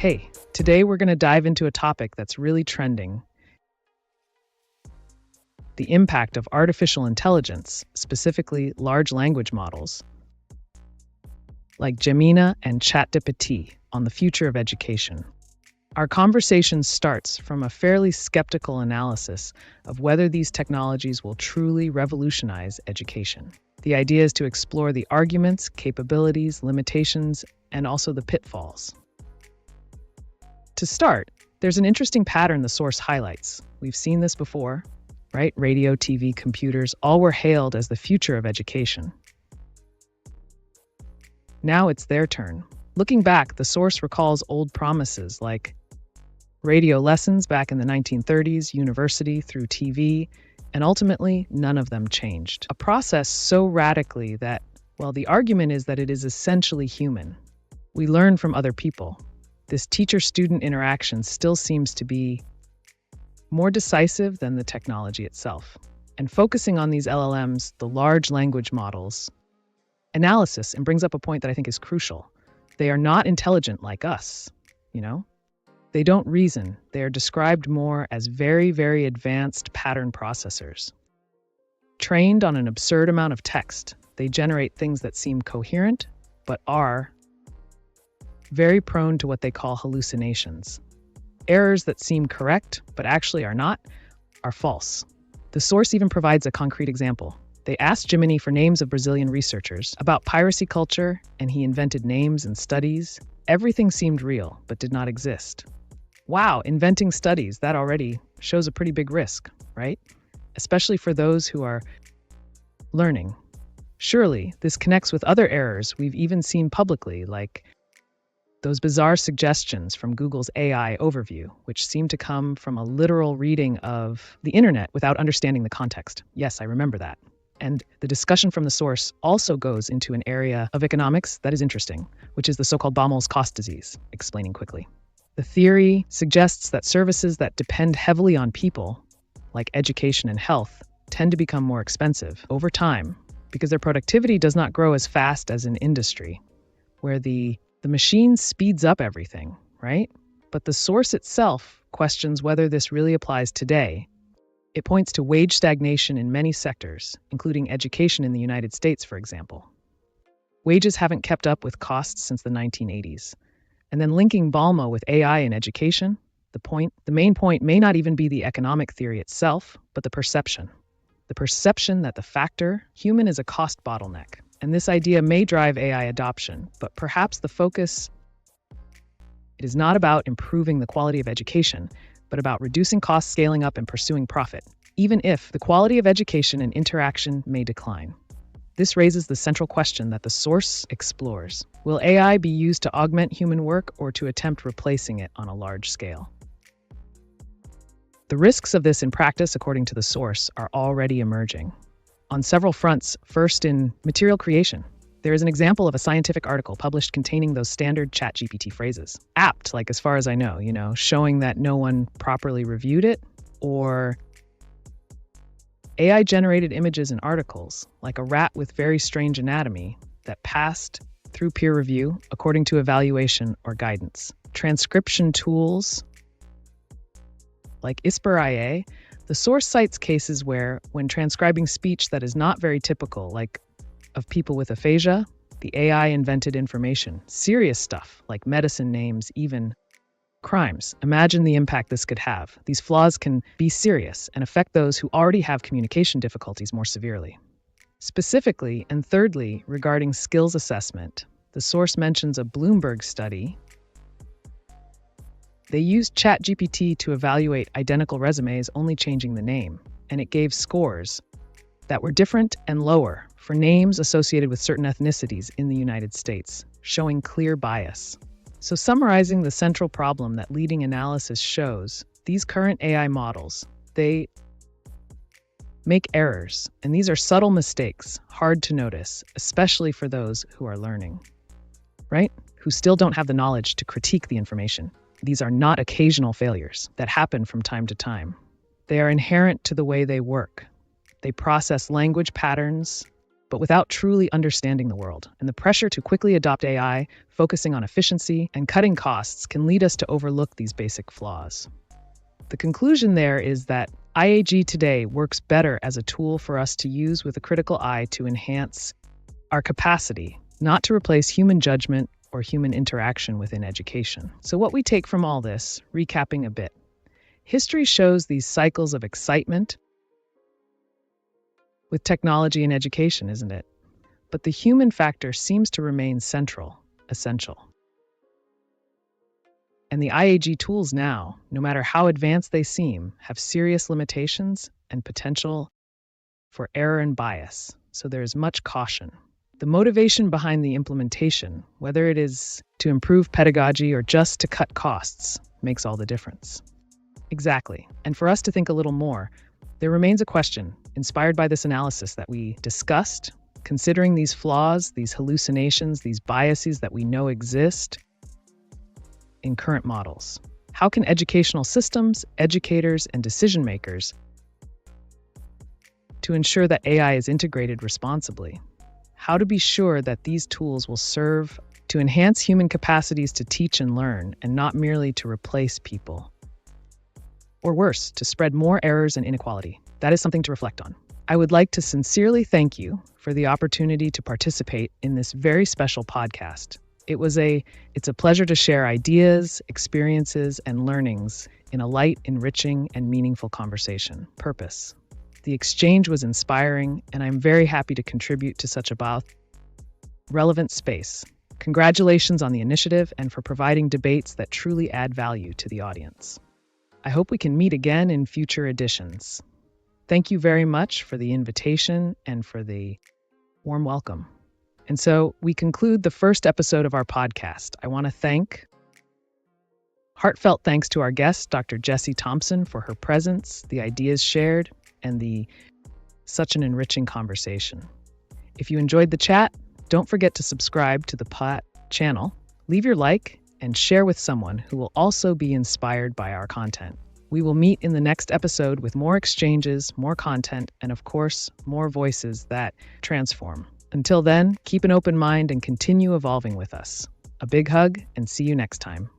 Hey, today we're going to dive into a topic that's really trending: the impact of artificial intelligence, specifically large language models like Gemini and ChatGPT, on the future of education. Our conversation starts from a fairly skeptical analysis of whether these technologies will truly revolutionize education. The idea is to explore the arguments, capabilities, limitations, and also the pitfalls. To start, there's an interesting pattern the source highlights. We've seen this before, right? Radio, TV, computers, all were hailed as the future of education. Now it's their turn. Looking back, the source recalls old promises like radio lessons back in the 1930s, university through TV, and ultimately, none of them changed. A process so radically that, well, the argument is that it is essentially human. We learn from other people. This teacher-student interaction still seems to be more decisive than the technology itself. And focusing on these LLMs, the large language models, analysis, and brings up a point that I think is crucial. They are not intelligent like us, They don't reason. They are described more as very, very advanced pattern processors. Trained on an absurd amount of text, they generate things that seem coherent, but are very prone to what they call hallucinations. Errors that seem correct, but actually are not, are false. The source even provides a concrete example. They asked Gemini for names of Brazilian researchers about piracy culture, and he invented names and studies. Everything seemed real, but did not exist. Wow, inventing studies, that already shows a pretty big risk, right? Especially for those who are learning. Surely, this connects with other errors we've even seen publicly, like those bizarre suggestions from Google's AI overview, which seem to come from a literal reading of the internet without understanding the context. Yes, I remember that. And the discussion from the source also goes into an area of economics that is interesting, which is the so-called Baumol's cost disease, explaining quickly. The theory suggests that services that depend heavily on people, like education and health, tend to become more expensive over time because their productivity does not grow as fast as in industry, where the machine speeds up everything, right? But the source itself questions whether this really applies today. It points to wage stagnation in many sectors, including education in the United States, for example. Wages haven't kept up with costs since the 1980s. And then linking Balmo with AI in education, the main point may not even be the economic theory itself, but the perception. The perception that the factor human is a cost bottleneck. And this idea may drive AI adoption, but perhaps the focus, it is not about improving the quality of education, but about reducing costs, scaling up, and pursuing profit, even if the quality of education and interaction may decline. This raises the central question that the source explores. Will AI be used to augment human work or to attempt replacing it on a large scale? The risks of this in practice, according to the source, are already emerging on several fronts. First, in material creation. There is an example of a scientific article published containing those standard ChatGPT phrases. Apt, like as far as I know, showing that no one properly reviewed it, or AI-generated images and articles, like a rat with very strange anatomy that passed through peer review according to evaluation or guidance. Transcription tools, like ISPER-IA, the source cites cases where, when transcribing speech that is not very typical, like of people with aphasia, the AI invented information. Serious stuff, like medicine names, even crimes. Imagine the impact this could have. These flaws can be serious and affect those who already have communication difficulties more severely. Specifically, and thirdly, regarding skills assessment, the source mentions a Bloomberg study. They used ChatGPT to evaluate identical resumes, only changing the name, and it gave scores that were different and lower for names associated with certain ethnicities in the United States, showing clear bias. So summarizing the central problem that leading analysis shows, these current AI models, they make errors, and these are subtle mistakes, hard to notice, especially for those who are learning, right? Who still don't have the knowledge to critique the information. These are not occasional failures that happen from time to time. They are inherent to the way they work. They process language patterns but without truly understanding the world. And the pressure to quickly adopt AI, focusing on efficiency and cutting costs, can lead us to overlook these basic flaws. The conclusion there is that IAG today works better as a tool for us to use with a critical eye to enhance our capacity, not to replace human judgment or human interaction within education. So what we take from all this, recapping a bit, history shows these cycles of excitement with technology and education, isn't it? But the human factor seems to remain central, essential. And the IAG tools now, no matter how advanced they seem, have serious limitations and potential for error and bias, so there is much caution. The motivation behind the implementation, whether it is to improve pedagogy or just to cut costs, makes all the difference. Exactly. And for us to think a little more, there remains a question, inspired by this analysis that we discussed, considering these flaws, these hallucinations, these biases that we know exist in current models. How can educational systems, educators, and decision makers to ensure that AI is integrated responsibly? How to be sure that these tools will serve to enhance human capacities to teach and learn, and not merely to replace people? Or worse, to spread more errors and inequality? That is something to reflect on. I would like to sincerely thank you for the opportunity to participate in this very special podcast. It's a pleasure to share ideas, experiences, and learnings in a light, enriching, and meaningful conversation. Purpose. The exchange was inspiring, and I'm very happy to contribute to such a relevant space. Congratulations on the initiative and for providing debates that truly add value to the audience. I hope we can meet again in future editions. Thank you very much for the invitation and for the warm welcome. And so we conclude the first episode of our podcast. I want to heartfelt thanks to our guest, Dr. Jessie Thompson, for her presence, the ideas shared, and such an enriching conversation. If you enjoyed the chat, don't forget to subscribe to the channel, leave your like, and share with someone who will also be inspired by our content. We will meet in the next episode with more exchanges, more content, and of course, more voices that transform. Until then, keep an open mind and continue evolving with us. A big hug, and see you next time.